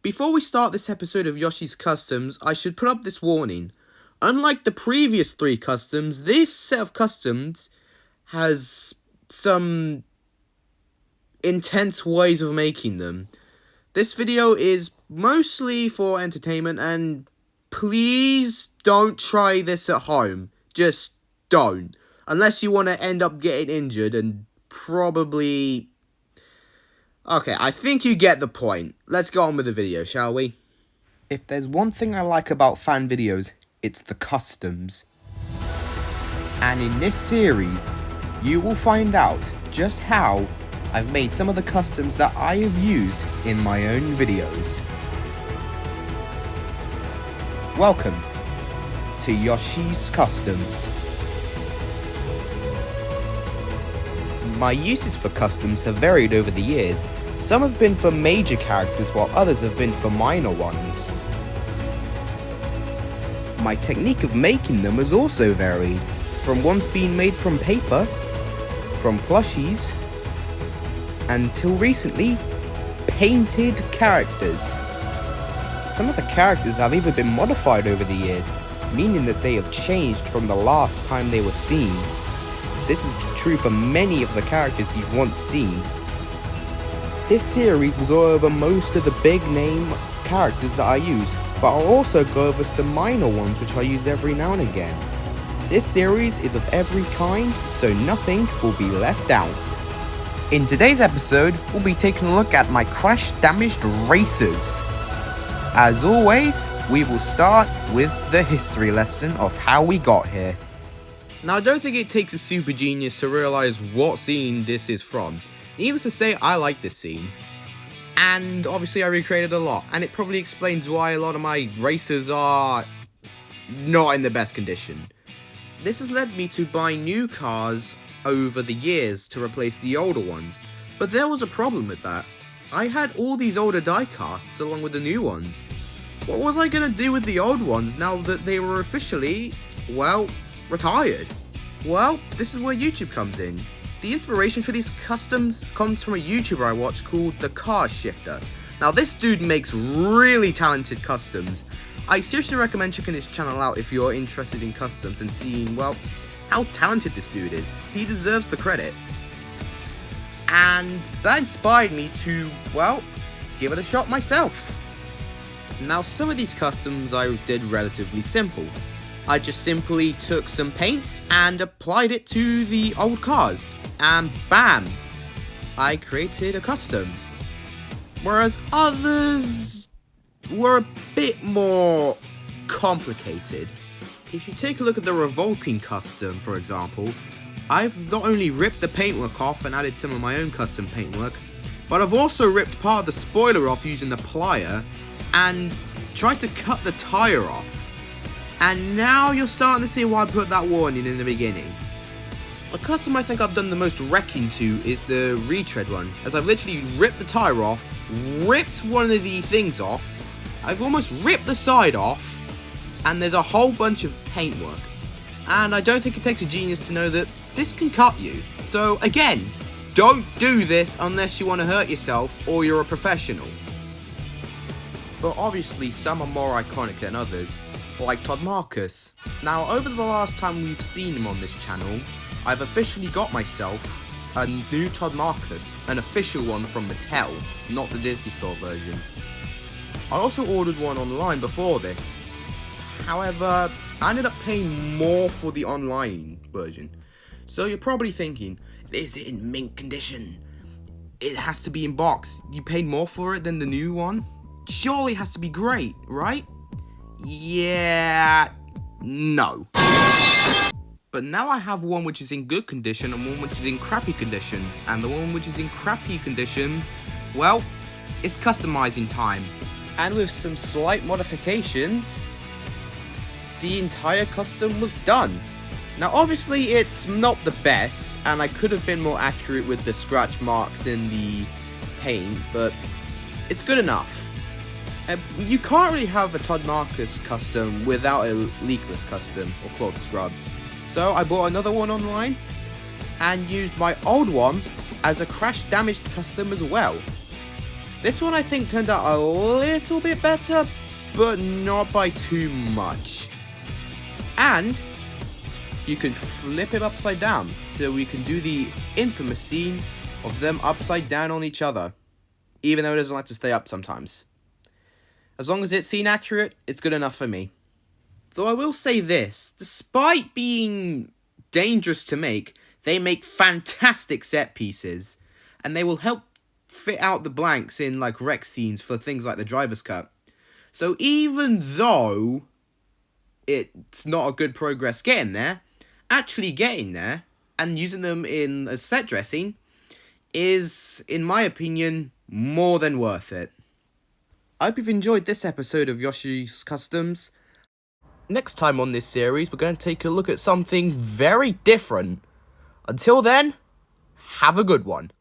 Before we start this episode of Yoshi's Customs, I should put up this warning. Unlike the previous 3 customs, this set of customs has some intense ways of making them. This video is mostly for entertainment, and please don't try this at home. Just don't. Unless you want to end up getting injured and probably... Okay, I think you get the point. Let's go on with the video, shall we? If there's one thing I like about fan videos, it's the customs. And in this series, you will find out just how I've made some of the customs that I have used in my own videos. Welcome to Yoshi's Customs. My uses for customs have varied over the years. Some have been for major characters while others have been for minor ones. My technique of making them has also varied, from ones being made from paper, from plushies, until recently, painted characters. Some of the characters have even been modified over the years, meaning that they have changed from the last time they were seen. This is true for many of the characters you've once seen. This series will go over most of the big name characters that I use, but I'll also go over some minor ones which I use every now and again. This series is of every kind, so nothing will be left out. In today's episode, we'll be taking a look at my crash-damaged racers. As always, we will start with the history lesson of how we got here. Now, I don't think it takes a super genius to realise what scene this is from. Needless to say, I like this scene. And obviously I recreated a lot, and it probably explains why a lot of my racers are not in the best condition. This has led me to buy new cars over the years to replace the older ones, but there was a problem with that. I had all these older die casts along with the new ones. What was I going to do with the old ones now that they were officially, well, retired? Well, this is where YouTube comes in. The inspiration for these customs comes from a YouTuber I watch called The Car Shifter. Now this dude makes really talented customs. I seriously recommend checking his channel out if you're interested in customs and seeing, well, how talented this dude is. He deserves the credit. And that inspired me to, well, give it a shot myself. Now some of these customs I did relatively simple. I just simply took some paints and applied it to the old cars, and bam, I created a custom. Whereas others were a bit more complicated. If you take a look at the revolting custom, for example, I've not only ripped the paintwork off and added some of my own custom paintwork, but I've also ripped part of the spoiler off using the plier and tried to cut the tyre off. And now you're starting to see why I put that warning in the beginning. The custom I think I've done the most wrecking to is the retread one, as I've literally ripped the tyre off, ripped one of the things off, I've almost ripped the side off, and there's a whole bunch of paintwork. And I don't think it takes a genius to know that this can cut you. So again, don't do this unless you want to hurt yourself or you're a professional. But obviously some are more iconic than others, like Todd Marcus. Now over the last time we've seen him on this channel, I've officially got myself a new Todd Marcus, an official one from Mattel, not the Disney Store version. I also ordered one online before this. However, I ended up paying more for the online version. So you're probably thinking, is it in mint condition? It has to be in box. You paid more for it than the new one? Surely it has to be great, right? Yeah, no. But now I have one which is in good condition and one which is in crappy condition. And the one which is in crappy condition, well, it's customizing time. And with some slight modifications, the entire custom was done. Now obviously it's not the best, and I could have been more accurate with the scratch marks in the paint, but it's good enough. You can't really have a Todd Marcus custom without a leakless custom or cloth scrubs. So I bought another one online and used my old one as a crash damaged custom as well. This one I think turned out a little bit better, but not by too much. And you can flip it upside down, so we can do the infamous scene of them upside down on each other, even though it doesn't like to stay up sometimes. As long as it's scene accurate, it's good enough for me. Though I will say this, despite being dangerous to make, they make fantastic set pieces, and they will help fit out the blanks in like wreck scenes for things like the driver's cut. So even though it's not a good progress getting there, actually getting there and using them in a set dressing is, in my opinion, more than worth it. I hope you've enjoyed this episode of Yoshi's Customs. Next time on this series, we're going to take a look at something very different. Until then, have a good one.